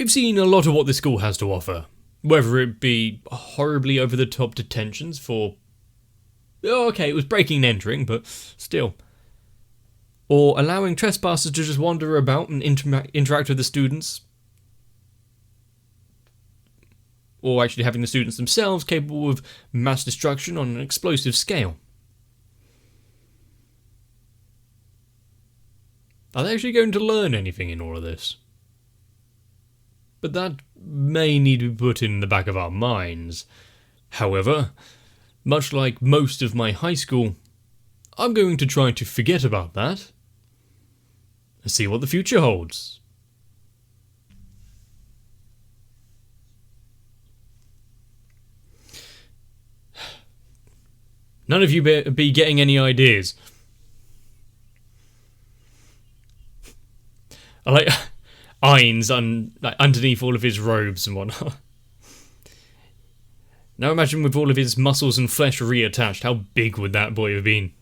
We've seen a lot of what this school has to offer, whether it be horribly over-the-top detentions for... Oh, okay, it was breaking and entering, but still. Or allowing trespassers to just wander about and interact with the students. Or actually having the students themselves capable of mass destruction on an explosive scale. Are they actually going to learn anything in all of this? But that may need to be put in the back of our minds. However, much like most of my high school, I'm going to try to forget about that and see what the future holds. None of you be getting any ideas. I like Ain's underneath all of his robes and whatnot. Now imagine with all of his muscles and flesh reattached, how big would that boy have been?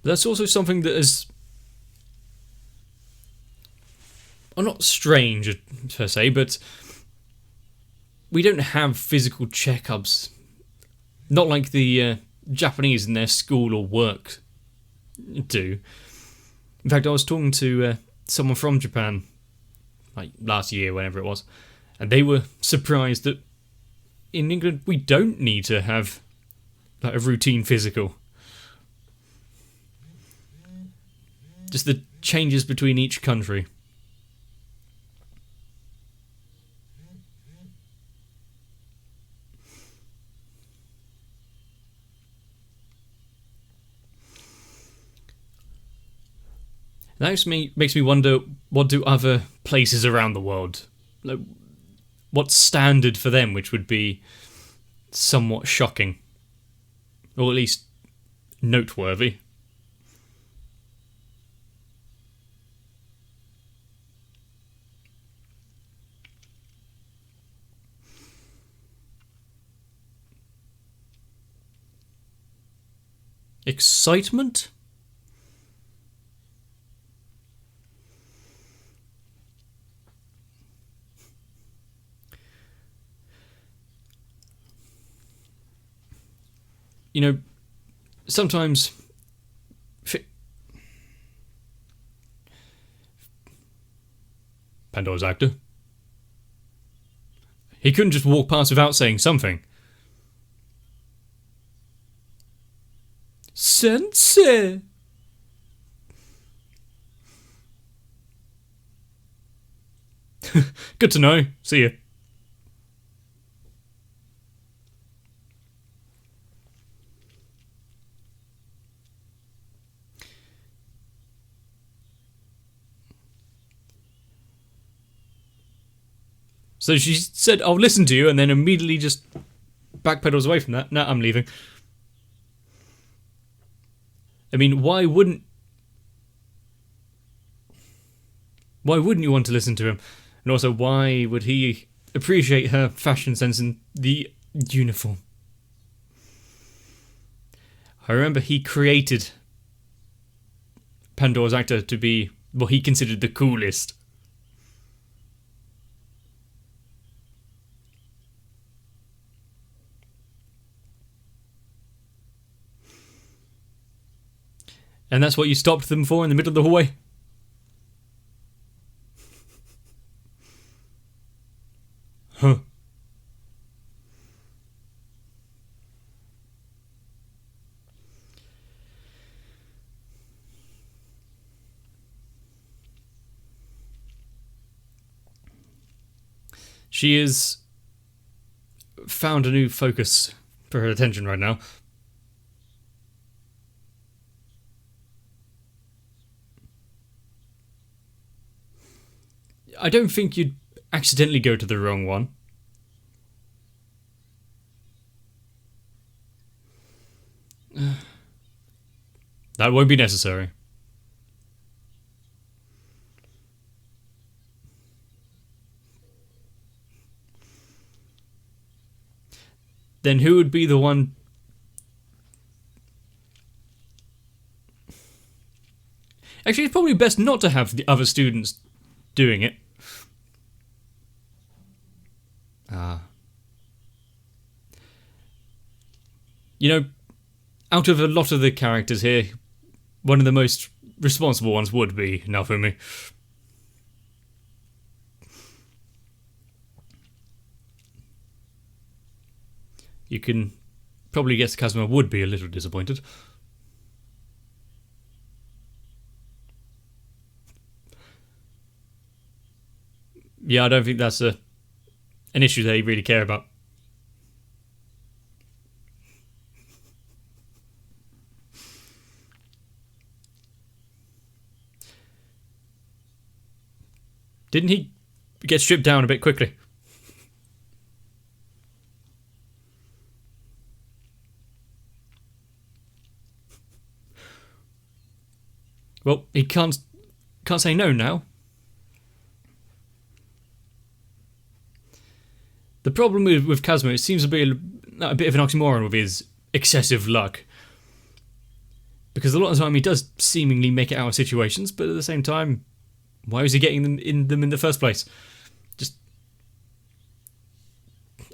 But that's also something that is... well, not strange per se, but we don't have physical checkups. Not like the Japanese in their school or work do. In fact, I was talking to someone from Japan, like last year, whenever it was, and they were surprised that in England we don't need to have like a routine physical. Just the changes between each country. That makes me wonder, what do other places around the world, like, what's standard for them, which would be somewhat shocking, or at least noteworthy. Excitement? You know, sometimes Pandora's actor. He couldn't just walk past without saying something. Sensei! Good to know. See ya. So she said, I'll listen to you, and then immediately just backpedals away from that. No, I'm leaving. I mean, why wouldn't you want to listen to him? And also, why would he appreciate her fashion sense in the uniform? I remember he created Pandora's actor to be what he considered the coolest. And that's what you stopped them for in the middle of the hallway? Huh. She has found a new focus for her attention right now. I don't think you'd accidentally go to the wrong one. That won't be necessary. Then who would be the one Actually, it's probably best not to have the other students doing it. You know, out of a lot of the characters here, one of the most responsible ones would be Naofumi. You can probably guess Kazuma would be a little disappointed. Yeah, I don't think that's an issue they really care about. Didn't he get stripped down a bit quickly? Well, he can't say no now. The problem with Kazuma, it seems to be a bit of an oxymoron with his excessive luck. Because a lot of the time he does seemingly make it out of situations, but at the same time, why was he getting them in the first place? Just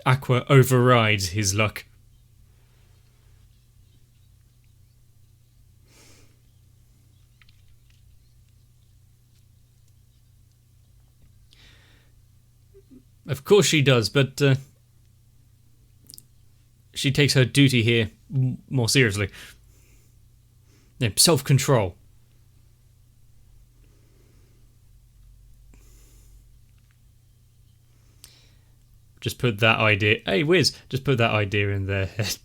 Aqua overrides his luck. Of course she does, but she takes her duty here more seriously. Yeah, self-control. Just put that idea... Hey, Wiz, just put that idea in their head.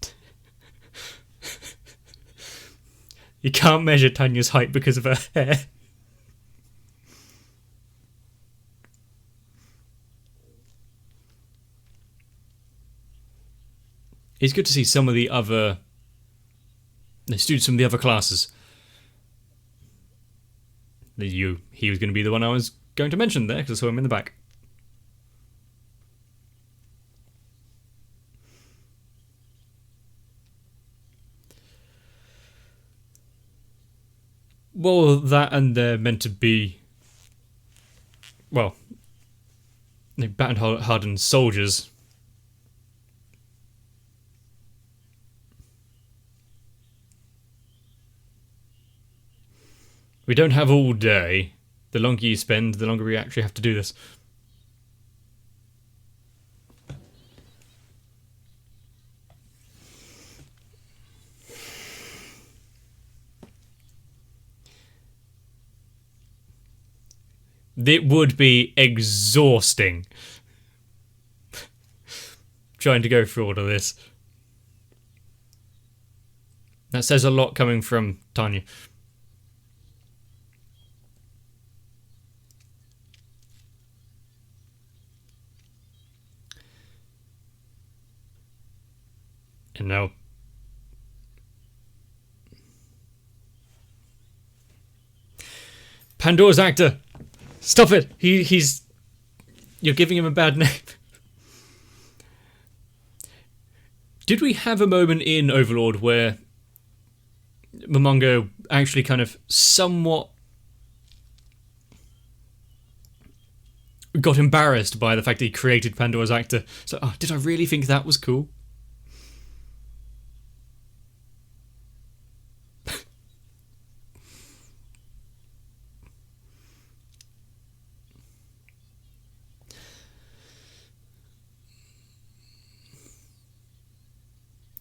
You can't measure Tanya's height because of her hair. It's good to see some of the other students from the other classes. He was going to be the one I was going to mention there because I saw him in the back. Well, that and they're meant to be, well, battle-hardened soldiers. We don't have all day. The longer you spend, the longer we actually have to do this. It would be exhausting trying to go through all of this. That says a lot coming from Tanya. And now Pandora's actor. Stop it. He's you're giving him a bad name. Did we have a moment in Overlord where Momongo actually kind of somewhat got embarrassed by the fact that he created Pandora's actor? So, did I really think that was cool?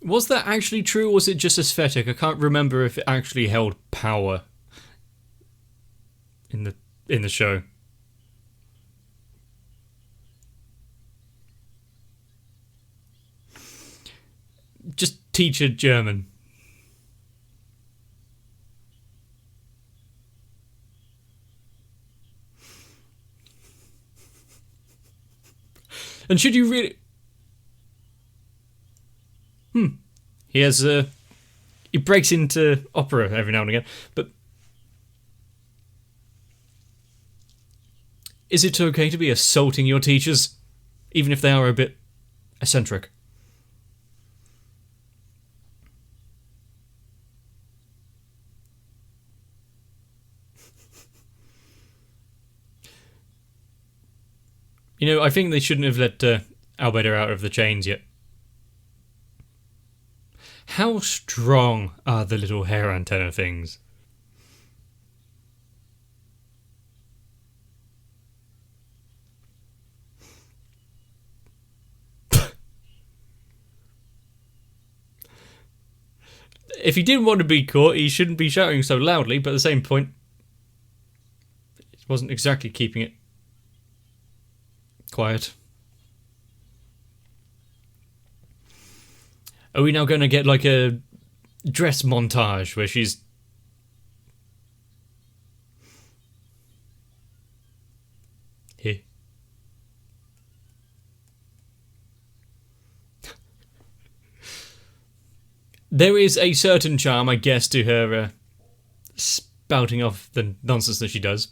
Was that actually true, or was it just aesthetic? I can't remember if it actually held power in the show. Just teach her German. And should you really... He has he breaks into opera every now and again, but is it okay to be assaulting your teachers, even if they are a bit eccentric? You know, I think they shouldn't have let Albedo out of the chains yet. How strong are the little hair antenna things? If he didn't want to be caught, he shouldn't be shouting so loudly, but at the same point, it wasn't exactly keeping it quiet. Are we now going to get like a dress montage where she's... Here. There is a certain charm, I guess, to her spouting off the nonsense that she does.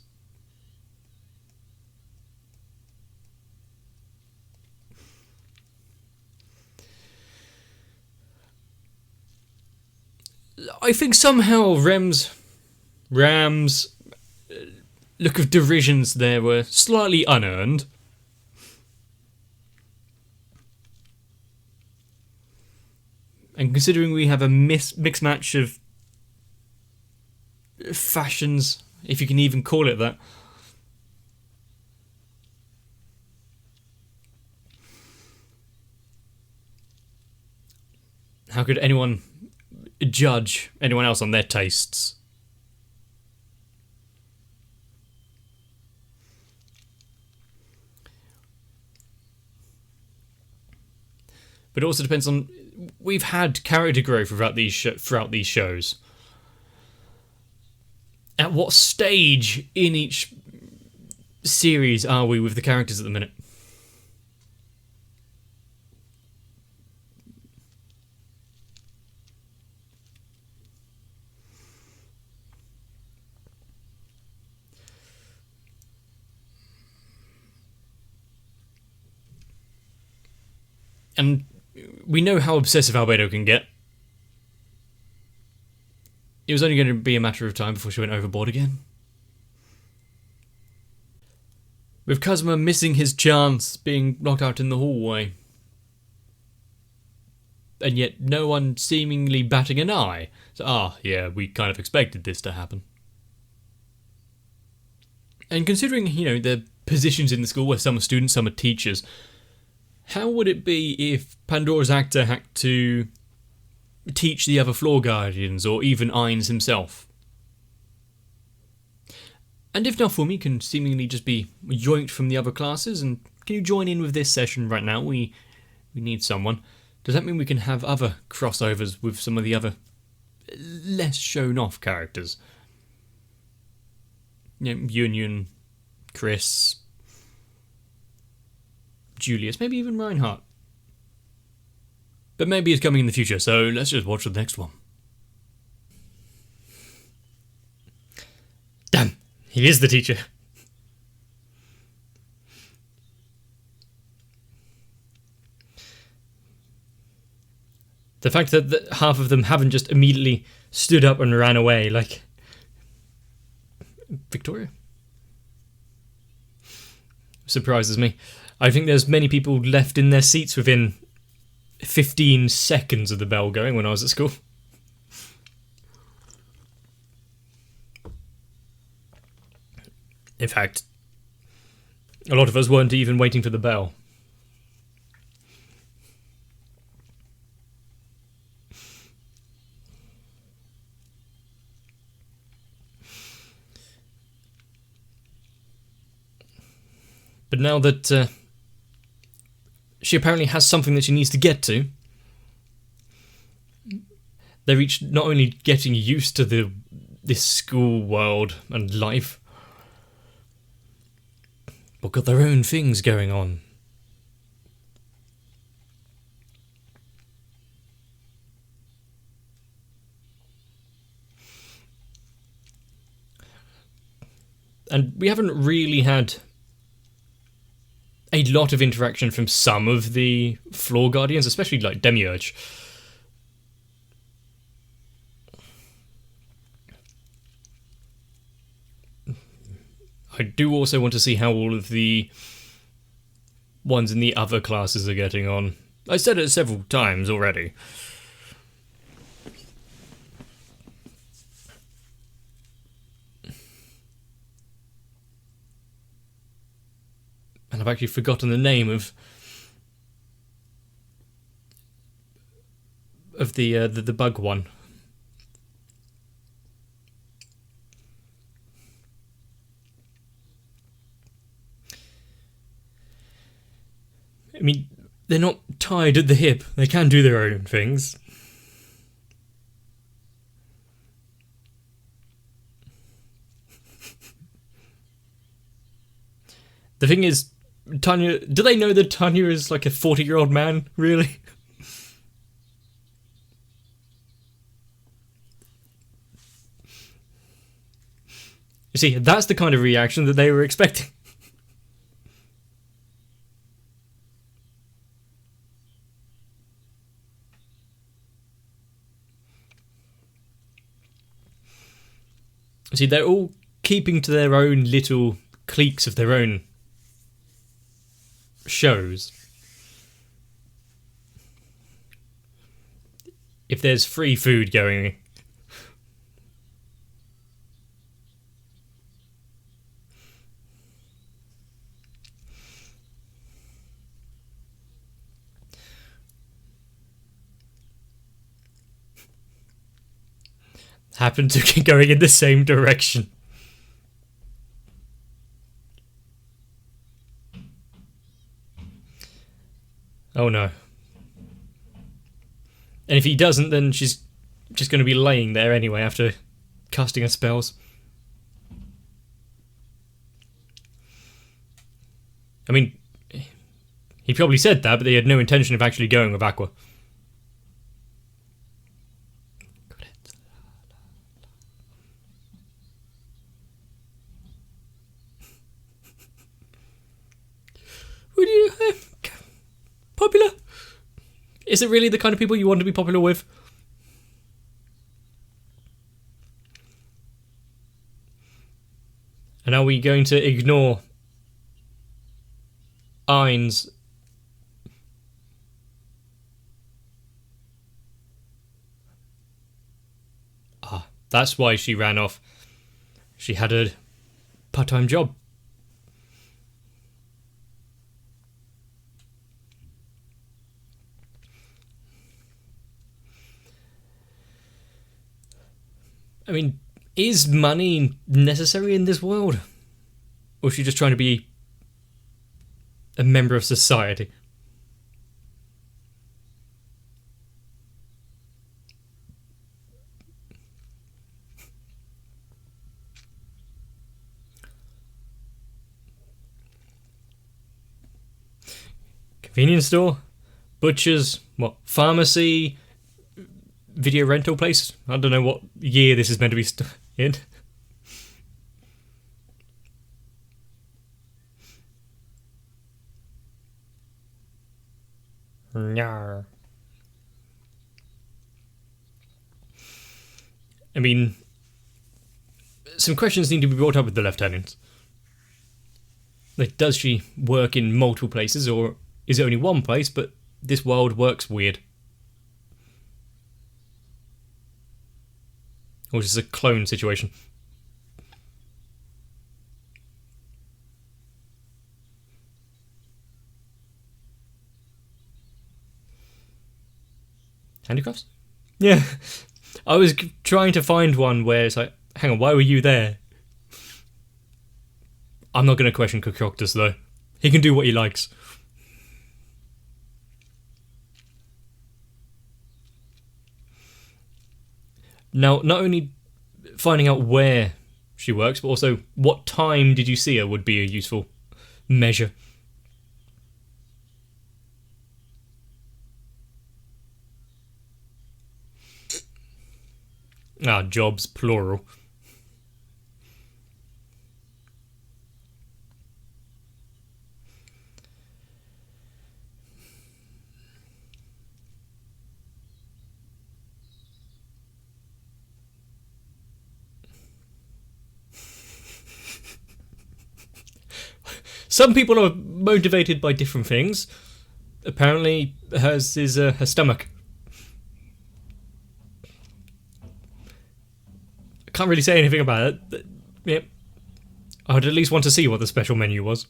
I think somehow Ram's look of derisions there were slightly unearned. And considering we have a mixed match of fashions, if you can even call it that, how could anyone judge anyone else on their tastes? But it also depends on... We've had character growth throughout these shows. At what stage in each series are we with the characters at the minute? And we know how obsessive Albedo can get. It was only going to be a matter of time before she went overboard again. With Kazuma missing his chance, being knocked out in the hallway. And yet no one seemingly batting an eye. So, yeah, we kind of expected this to happen. And considering, you know, the positions in the school where some are students, some are teachers, how would it be if Pandora's actor had to teach the other floor guardians, or even Ainz himself? And if Naofumi can seemingly just be yoinked from the other classes, and can you join in with this session right now? We need someone. Does that mean we can have other crossovers with some of the other less shown off characters? You know, Yun, Chris, Julius, maybe even Reinhardt. But maybe it's coming in the future, so let's just watch the next one. Damn, he is the teacher. The fact that half of them haven't just immediately stood up and ran away, like Victoria, surprises me. I think there's many people left in their seats within 15 seconds of the bell going when I was at school. In fact, a lot of us weren't even waiting for the bell. But now that she apparently has something that she needs to get to, they're each not only getting used to this school world and life, but got their own things going on. And we haven't really had a lot of interaction from some of the floor guardians, especially like Demiurge. I do also want to see how all of the ones in the other classes are getting on. I said it several times already. And I've actually forgotten the name of the bug one. I mean, they're not tied at the hip. They can do their own things. The thing is, Tanya... Do they know that Tanya is like a 40-year-old man, really? You see, that's the kind of reaction that they were expecting. See, they're all keeping to their own little cliques of their own shows. If there's free food going... happen to be going in the same direction. Oh no. And if he doesn't, then she's just going to be laying there anyway after casting her spells. I mean, he probably said that, but they had no intention of actually going with Aqua. Would you... popular? Is it really the kind of people you want to be popular with? And are we going to ignore Ain's... that's why she ran off. She had a part-time job. I mean, is money necessary in this world? Or is she just trying to be a member of society? Convenience store? Butchers? What? Pharmacy? Video rental place? I don't know what year this is meant to be in. Nyar. I mean, some questions need to be brought up with the lieutenant. Like, does she work in multiple places, or is it only one place, but this world works weird? Or is this a clone situation? Handicrafts? Yeah. I was trying to find one where it's like, hang on, why were you there? I'm not going to question Concoctus though. He can do what he likes. Now, not only finding out where she works, but also what time did you see her would be a useful measure. Jobs, plural. Some people are motivated by different things. Apparently, hers is her stomach. I can't really say anything about it. But, yeah, I would at least want to see what the special menu was.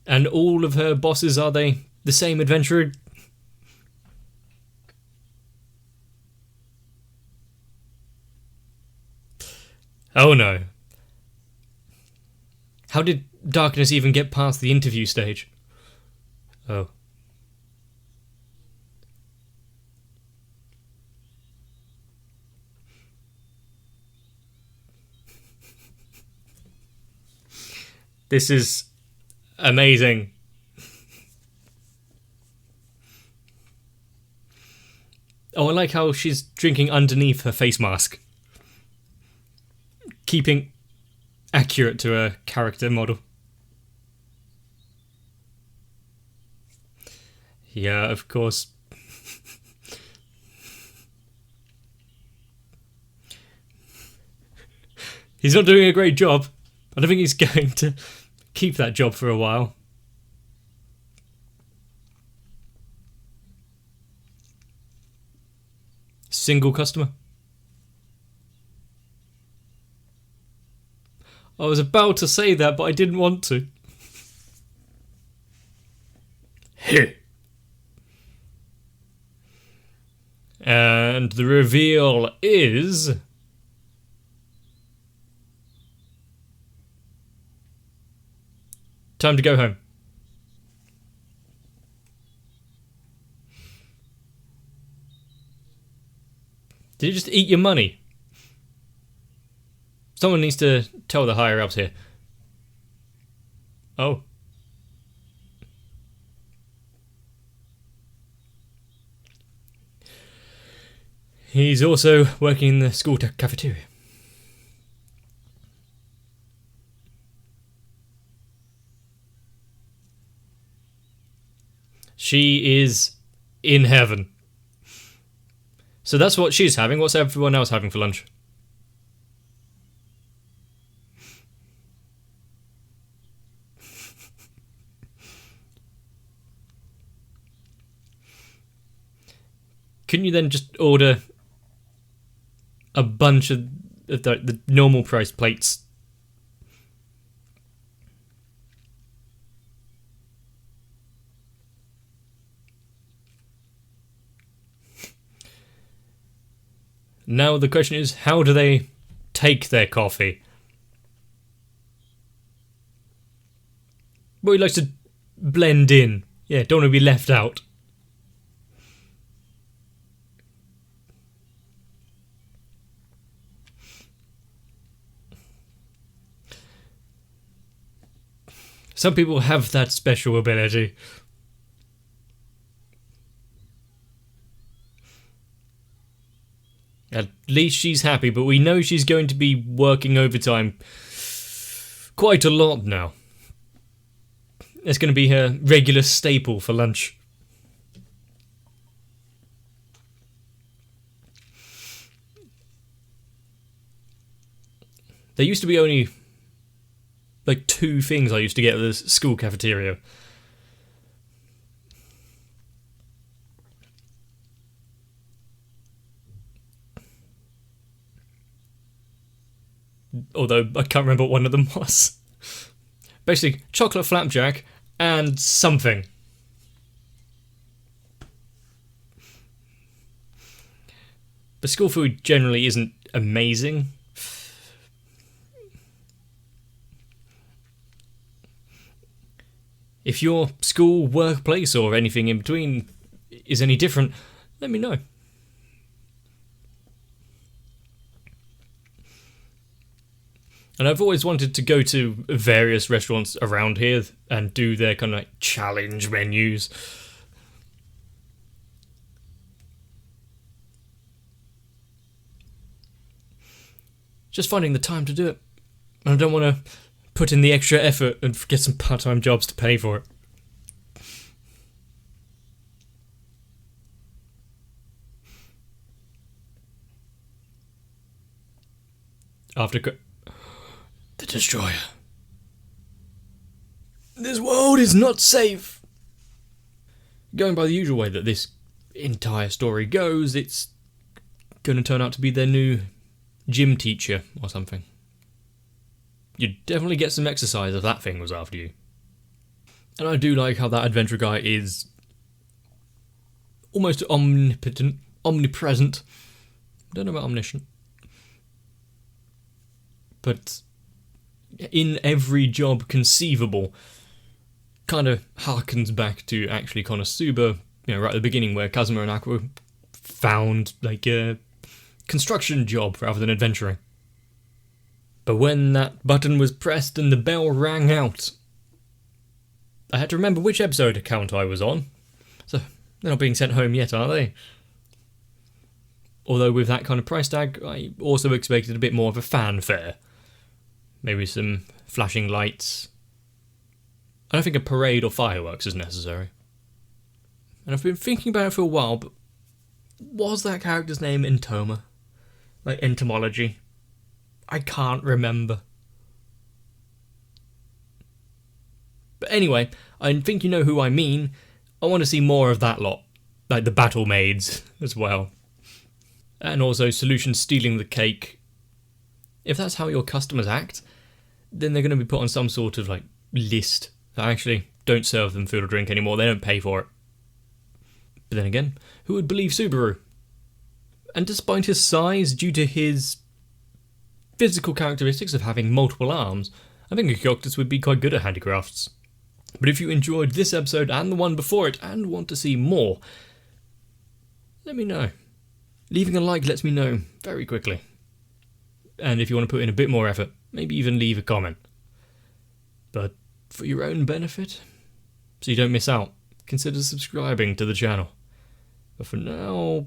And all of her bosses, are they the same adventurer? Oh no. How did Darkness even get past the interview stage? Oh. This is amazing. Oh, I like how she's drinking underneath her face mask. Keeping accurate to her character model. Yeah, of course. He's not doing a great job. I don't think he's going to keep that job for a while. Single customer. I was about to say that, but I didn't want to. And the reveal is... time to go home. Did you just eat your money? Someone needs to tell the higher ups here. Oh. He's also working in the school cafeteria. She is in heaven. So that's what she's having. What's everyone else having for lunch? Couldn't you then just order a bunch of the normal price plates? Now the question is, how do they take their coffee? Well, he likes to blend in. Yeah, don't want to be left out. Some people have that special ability. At least she's happy, but we know she's going to be working overtime quite a lot now. It's going to be her regular staple for lunch. There used to be only like 2 things I used to get at the school cafeteria. Although I can't remember what one of them was. Basically, chocolate flapjack and something. The school food generally isn't amazing. If your school, workplace, or anything in between is any different, let me know. And I've always wanted to go to various restaurants around here and do their kind of like challenge menus. Just finding the time to do it. And I don't want to put in the extra effort and get some part-time jobs to pay for it. After the Destroyer. This world is not safe. Going by the usual way that this entire story goes, it's going to turn out to be their new gym teacher or something. You'd definitely get some exercise if that thing was after you. And I do like how that adventure guy is almost omnipresent. I don't know about omniscient. But in every job conceivable, kind of harkens back to actually Konosuba, right at the beginning where Kazuma and Aqua found like a construction job rather than adventuring. But when that button was pressed and the bell rang out, I had to remember which episode account I was on. So they're not being sent home yet, are they? Although with that kind of price tag, I also expected a bit more of a fanfare. Maybe some flashing lights. I don't think a parade or fireworks is necessary. And I've been thinking about it for a while, but was that character's name Entoma? Like entomology? I can't remember. But anyway, I think you know who I mean. I want to see more of that lot. Like the battle maids as well. And also Solution stealing the cake. If that's how your customers act, then they're going to be put on some sort of like list. Actually, don't serve them food or drink anymore, they don't pay for it. But then again, who would believe Subaru? And despite his size, due to his physical characteristics of having multiple arms, I think Octus would be quite good at handicrafts. But if you enjoyed this episode and the one before it, and want to see more, let me know. Leaving a like lets me know very quickly. And if you want to put in a bit more effort, maybe even leave a comment. But for your own benefit, so you don't miss out, consider subscribing to the channel. But for now,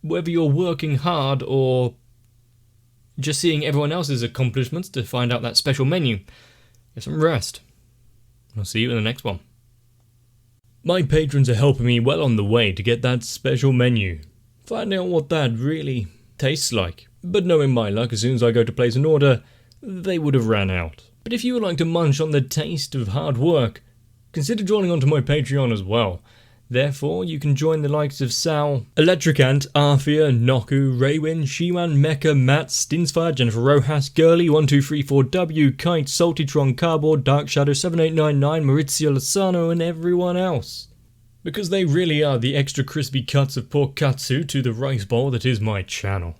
whether you're working hard or just seeing everyone else's accomplishments to find out that special menu, get some rest. I'll see you in the next one. My patrons are helping me well on the way to get that special menu, finding out what that really tastes like. But knowing my luck, as soon as I go to place an order, they would have ran out. But if you would like to munch on the taste of hard work, consider joining onto my Patreon as well. Therefore, you can join the likes of Sal, Electricant, Arthea, Noku, Raywin, Shiwan, Mecha, Matt, Stinsfire, Jennifer Rojas, Girly1234W, Kite, Saltytron, Cardboard, Dark Shadow 7899, Maurizio Lozano, and everyone else. Because they really are the extra crispy cuts of pork katsu to the rice bowl that is my channel.